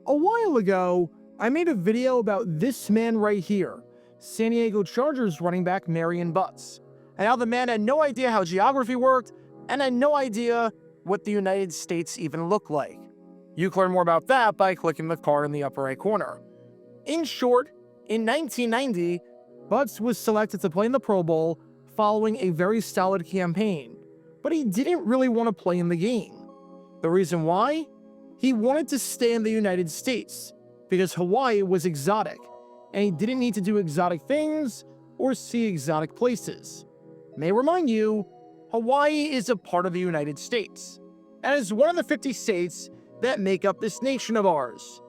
A while ago, I made a video about this man right here, San Diego Chargers running back Marion Butts, and how the man had no idea how geography worked and had no idea what the United States even looked like. You can learn more about that by clicking the card in the upper right corner. In short, in 1990, Butts was selected to play in the Pro Bowl following a very solid campaign, but he didn't really want to play in the game. The reason why? He wanted to stay in the United States because Hawaii was exotic, and he didn't need to do exotic things or see exotic places. May remind you, Hawaii is a part of the United States, and is one of the 50 states that make up this nation of ours.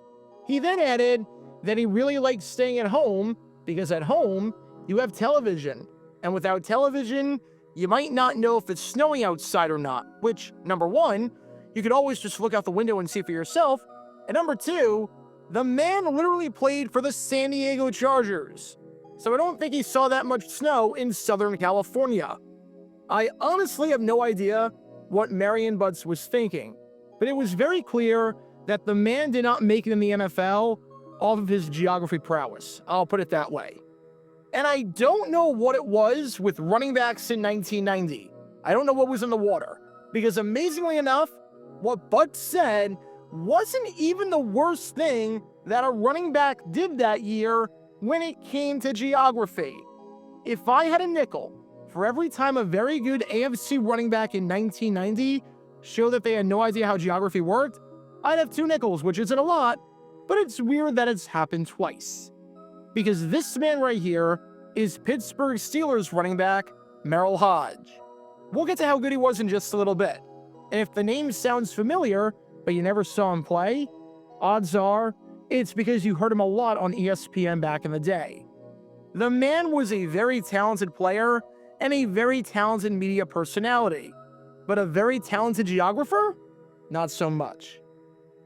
He then added that he really liked staying at home because at home, you have television, and without television, you might not know if it's snowing outside or not, which, number one, you could always just look out the window and see for yourself, and number two, the man literally played for the San Diego Chargers, so I don't think he saw that much snow in Southern California. I honestly have no idea what Marion Butts was thinking, but it was very clear that the man did not make it in the NFL off of his geography prowess. I'll put it that way. And I don't know what it was with running backs in 1990. I don't know what was in the water, because amazingly enough, what Butts said wasn't even the worst thing that a running back did that year when it came to geography. If I had a nickel for every time a very good AFC running back in 1990 showed that they had no idea how geography worked, I'd have 2 nickels, which isn't a lot, but it's weird that it's happened twice. Because this man right here is Pittsburgh Steelers running back Merril Hoge. We'll get to how good he was in just a little bit. And if the name sounds familiar, but you never saw him play, odds are it's because you heard him a lot on ESPN back in the day. The man was a very talented player and a very talented media personality, but a very talented geographer? Not so much.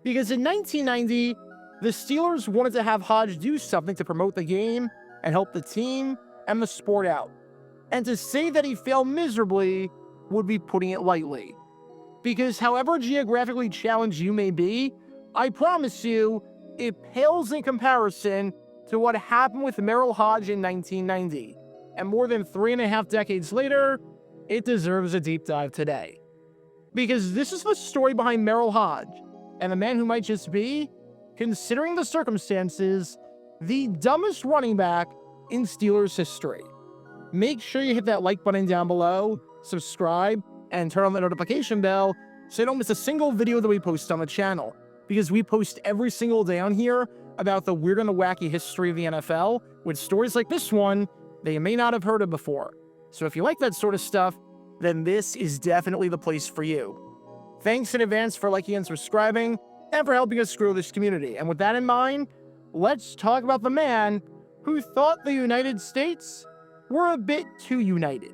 Because in 1990, the Steelers wanted to have Hoge do something to promote the game and help the team and the sport out. And to say that he failed miserably would be putting it lightly. Because however geographically challenged you may be, I promise you, it pales in comparison to what happened with Merril Hoge in 1990. And more than 3.5 decades later, it deserves a deep dive today. Because this is the story behind Merril Hoge, and the man who might just be, considering the circumstances, the dumbest running back in Steelers history. Make sure you hit that like button down below, subscribe, and turn on the notification bell so you don't miss a single video that we post on the channel, because we post every single day on here about the weird and the wacky history of the NFL with stories like this one that you may not have heard of before. So if you like that sort of stuff, then this is definitely the place for you. Thanks in advance for liking and subscribing, and for helping us grow this community. And with that in mind, let's talk about the man who thought the United States were a bit too united.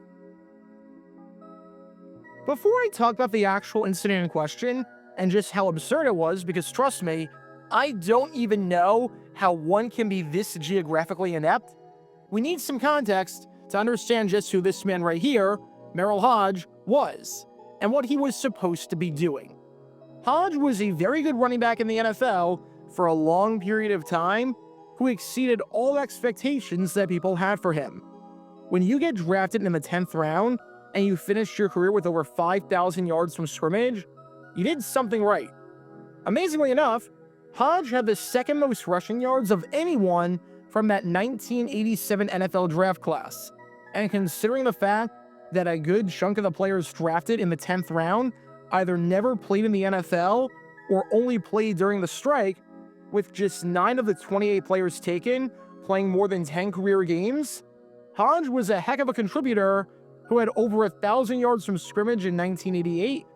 Before I talk about the actual incident in question, and just how absurd it was, because trust me, I don't even know how one can be this geographically inept, we need some context to understand just who this man right here, Merril Hoge, was, and what he was supposed to be doing. Hoge was a very good running back in the NFL for a long period of time, who exceeded all expectations that people had for him. When you get drafted in the 10th round, and you finished your career with over 5,000 yards from scrimmage, you did something right. Amazingly enough, Hoge had the second most rushing yards of anyone from that 1987 NFL draft class. And considering the fact that a good chunk of the players drafted in the 10th round either never played in the NFL or only played during the strike, with just 9 of the 28 players taken playing more than 10 career games, Hoge was a heck of a contributor who had over 1,000 yards from scrimmage in 1988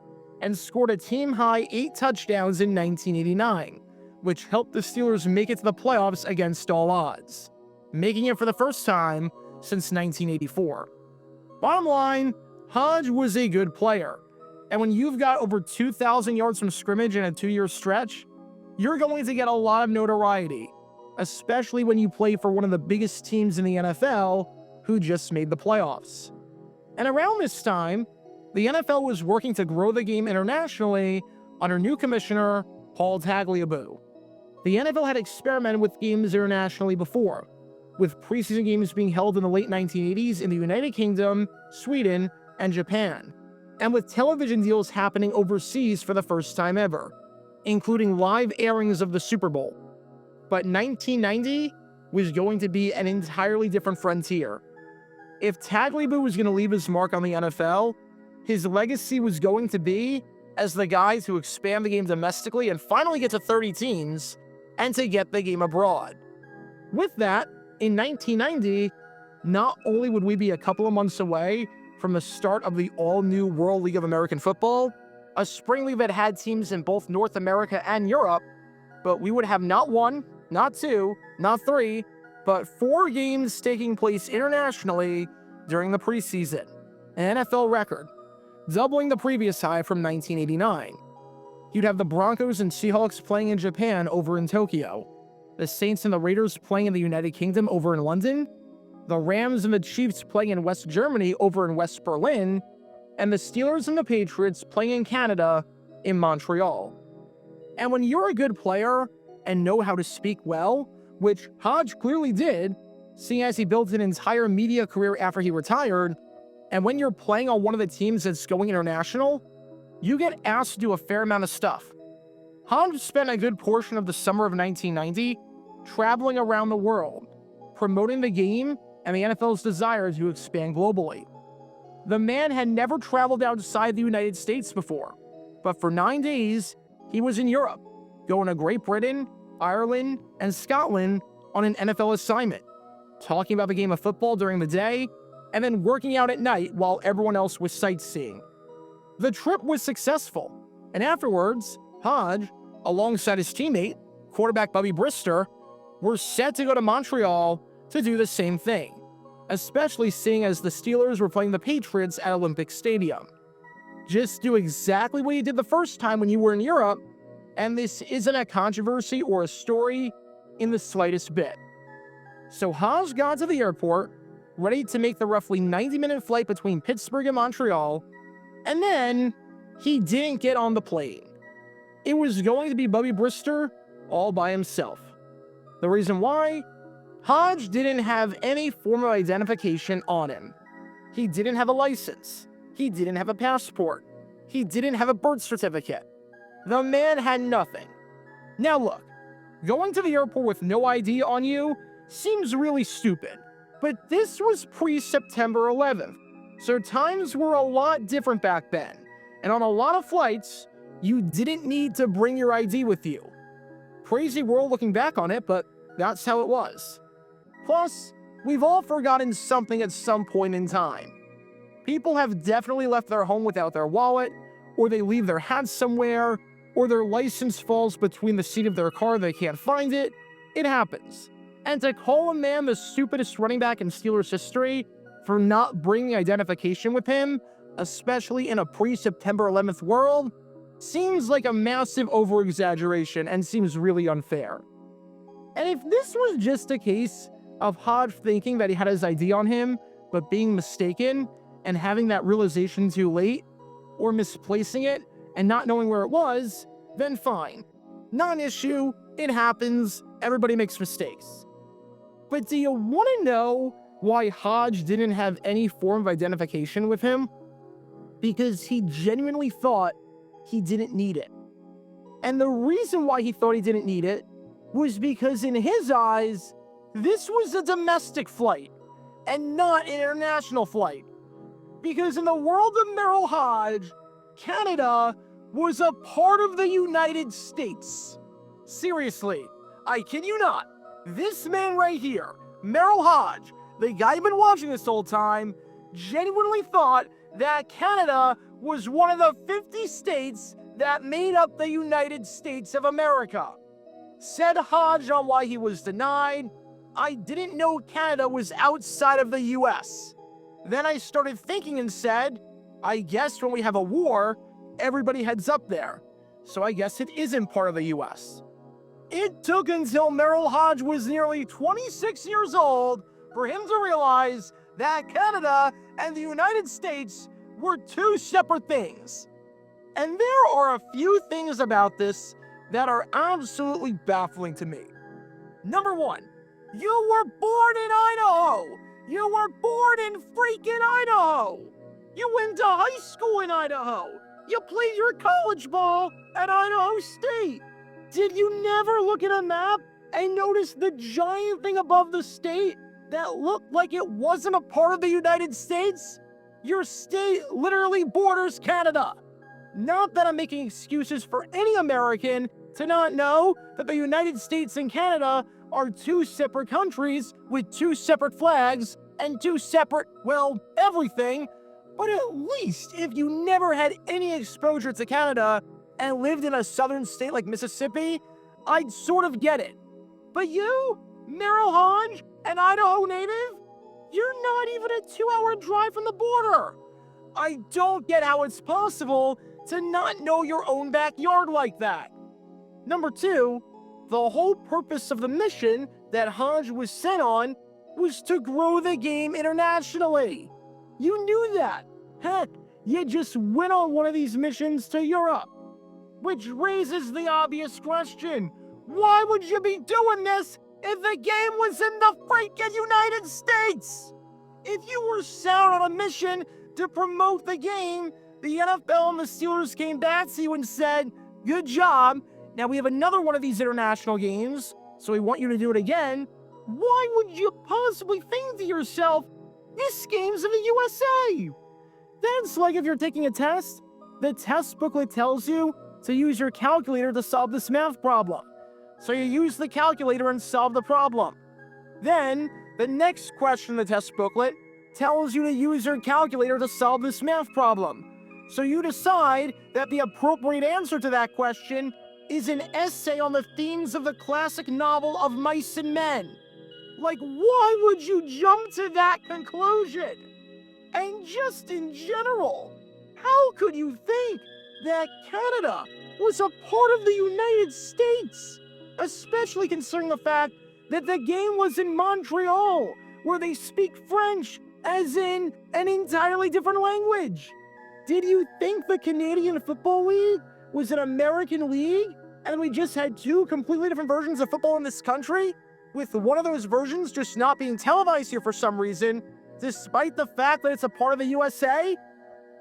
and scored a team-high 8 touchdowns in 1989, which helped the Steelers make it to the playoffs against all odds, making it for the first time since 1984. Bottom line, Hoge was a good player, and when you've got over 2,000 yards from scrimmage in a 2-year stretch, you're going to get a lot of notoriety, especially when you play for one of the biggest teams in the NFL who just made the playoffs. And around this time, the NFL was working to grow the game internationally under new commissioner Paul Tagliabue. The NFL had experimented with games internationally before, with preseason games being held in the late 1980s in the United Kingdom, Sweden, and Japan, and with television deals happening overseas for the first time ever, including live airings of the Super Bowl. But 1990 was going to be an entirely different frontier. If Tagliabue was going to leave his mark on the NFL, his legacy was going to be as the guy to expand the game domestically and finally get to 30 teams and to get the game abroad. With that, in 1990, not only would we be a couple of months away from the start of the all-new World League of American Football, a spring league that had teams in both North America and Europe, but we would have not one, not two, not three, but 4 games taking place internationally during the preseason, an NFL record, doubling the previous high from 1989. You'd have the Broncos and Seahawks playing in Japan over in Tokyo, the Saints and the Raiders playing in the United Kingdom over in London, the Rams and the Chiefs playing in West Germany over in West Berlin, and the Steelers and the Patriots playing in Canada in Montreal. And when you're a good player and know how to speak well, which Hoge clearly did, seeing as he built an entire media career after he retired, and when you're playing on one of the teams that's going international, you get asked to do a fair amount of stuff. Hoge spent a good portion of the summer of 1990 traveling around the world, promoting the game and the NFL's desire to expand globally. The man had never traveled outside the United States before, but for 9 days, he was in Europe, going to Great Britain, Ireland, and Scotland on an NFL assignment, talking about the game of football during the day, and then working out at night while everyone else was sightseeing. The trip was successful, and afterwards, Hoge, alongside his teammate, quarterback Bubby Brister, were set to go to Montreal to do the same thing, especially seeing as the Steelers were playing the Patriots at Olympic Stadium. Just do exactly what you did the first time when you were in Europe, and this isn't a controversy or a story in the slightest bit. So Hoge got to the airport, ready to make the roughly 90-minute flight between Pittsburgh and Montreal, and then he didn't get on the plane. It was going to be Bubby Brister all by himself. The reason why? Hoge didn't have any form of identification on him. He didn't have a license. He didn't have a passport. He didn't have a birth certificate. The man had nothing. Now look, going to the airport with no ID on you seems really stupid, but this was pre-September 11th, so times were a lot different back then, and on a lot of flights, you didn't need to bring your ID with you. Crazy world looking back on it, but that's how it was. Plus, we've all forgotten something at some point in time. People have definitely left their home without their wallet, or they leave their hat somewhere, or their license falls between the seat of their car, they can't find it. It happens. And to call a man the stupidest running back in Steelers history for not bringing identification with him, especially in a pre-September 11th world, seems like a massive over-exaggeration and seems really unfair. And if this was just a case of Hoge thinking that he had his ID on him, but being mistaken and having that realization too late, or misplacing it and not knowing where it was, then fine. Not an issue, it happens, everybody makes mistakes. But do you want to know why Hoge didn't have any form of identification with him? Because he genuinely thought he didn't need it. And the reason why he thought he didn't need it was because in his eyes, this was a domestic flight and not an international flight. Because in the world of Merril Hoge, Canada was a part of the United States. Seriously, I kid you not. This man right here, Merril Hoge, the guy you've been watching this whole time, genuinely thought that Canada was one of the 50 states that made up the United States of America. Said Hoge on why he was denied, "I didn't know Canada was outside of the US. Then I started thinking and said, I guess when we have a war, everybody heads up there. So I guess it isn't part of the US. It took until Merril Hoge was nearly 26 years old for him to realize that Canada and the United States were two separate things. And there are a few things about this that are absolutely baffling to me. Number 1, you were born in Idaho! You were born in freaking Idaho! You went to high school in Idaho! You played your college ball at Idaho State! Did you never look at a map and notice the giant thing above the state that looked like it wasn't a part of the United States? Your state literally borders Canada! Not that I'm making excuses for any American to not know that the United States and Canada are 2 separate countries with 2 separate flags and 2 separate, well, everything. But at least if you never had any exposure to Canada and lived in a southern state like Mississippi, I'd sort of get it. But you, Merril Hoge, an Idaho native, you're not even a 2-hour drive from the border. I don't get how it's possible to not know your own backyard like that. Number 2, the whole purpose of the mission that Hoge was sent on was to grow the game internationally. You knew that. Heck, you just went on one of these missions to Europe. Which raises the obvious question, why would you be doing this if the game was in the freaking United States? If you were sent on a mission to promote the game, the NFL and the Steelers came back to you and said, good job, now we have another one of these international games, so we want you to do it again. Why would you possibly think to yourself, this game's in the USA? That's like if you're taking a test, the test booklet tells you to use your calculator to solve this math problem. So you use the calculator and solve the problem. Then, the next question in the test booklet tells you to use your calculator to solve this math problem. So you decide that the appropriate answer to that question is an essay on the themes of the classic novel of Mice and Men. Like, why would you jump to that conclusion? And just in general, how could you think that Canada was a part of the United States? Especially considering the fact that the game was in Montreal, where they speak French, as in an entirely different language. Did you think the Canadian Football League was an American league, and we just had 2 completely different versions of football in this country, with one of those versions just not being televised here for some reason, despite the fact that it's a part of the USA?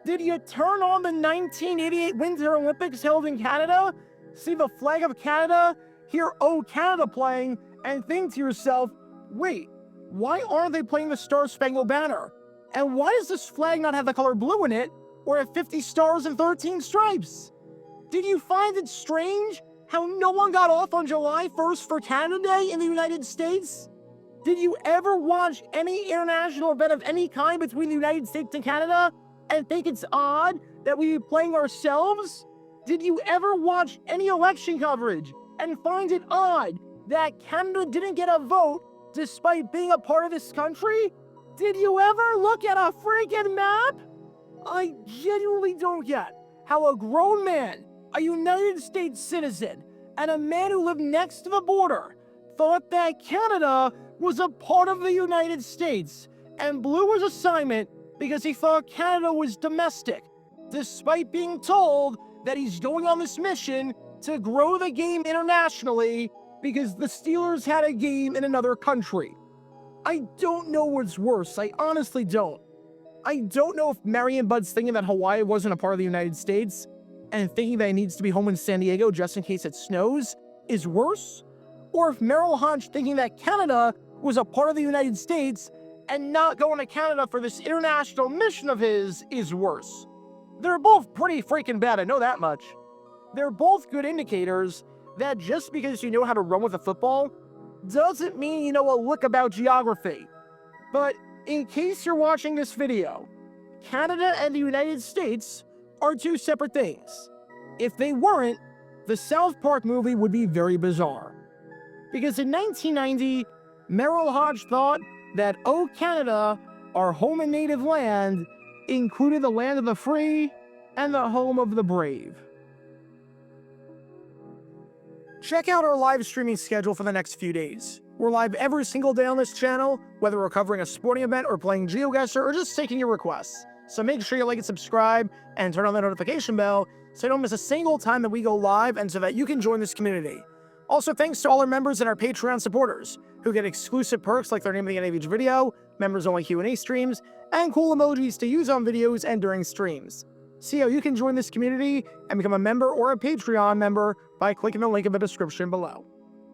Did you turn on the 1988 Winter Olympics held in Canada, see the flag of Canada, hear "Oh Canada" playing, and think to yourself, wait, why aren't they playing the Star-Spangled Banner? And why does this flag not have the color blue in it, or have 50 stars and 13 stripes? Did you find it strange how no one got off on July 1st for Canada Day in the United States? Did you ever watch any international event of any kind between the United States and Canada and think it's odd that we be playing ourselves? Did you ever watch any election coverage and find it odd that Canada didn't get a vote despite being a part of this country? Did you ever look at a freaking map? I genuinely don't get how a grown man, a United States citizen, and a man who lived next to the border thought that Canada was a part of the United States and blew his assignment because he thought Canada was domestic, despite being told that he's going on this mission to grow the game internationally because the Steelers had a game in another country. I don't know what's worse, I honestly don't. I don't know if Marion Bud's thinking that Hawaii wasn't a part of the United States and thinking that he needs to be home in San Diego just in case it snows is worse, or if Merril Hoge thinking that Canada was a part of the United States and not going to Canada for this international mission of his is worse. They're both pretty freaking bad, I know that much. They're both good indicators that just because you know how to run with a football doesn't mean you know a lick about geography. But in case you're watching this video, Canada and the United States are 2 separate things. If they weren't, the South Park movie would be very bizarre. Because in 1990, Merril Hoge thought that "Oh Canada, our home and native land," included the land of the free and the home of the brave. Check out our live streaming schedule for the next few days. We're live every single day on this channel, whether we're covering a sporting event or playing GeoGuessr or just taking your requests. So make sure you like and subscribe and turn on the notification bell so you don't miss a single time that we go live and so that you can join this community. Also, thanks to all our members and our Patreon supporters, who get exclusive perks like their name at the end of each video, members-only Q&A streams, and cool emojis to use on videos and during streams. See how you can join this community and become a member or a Patreon member by clicking the link in the description below.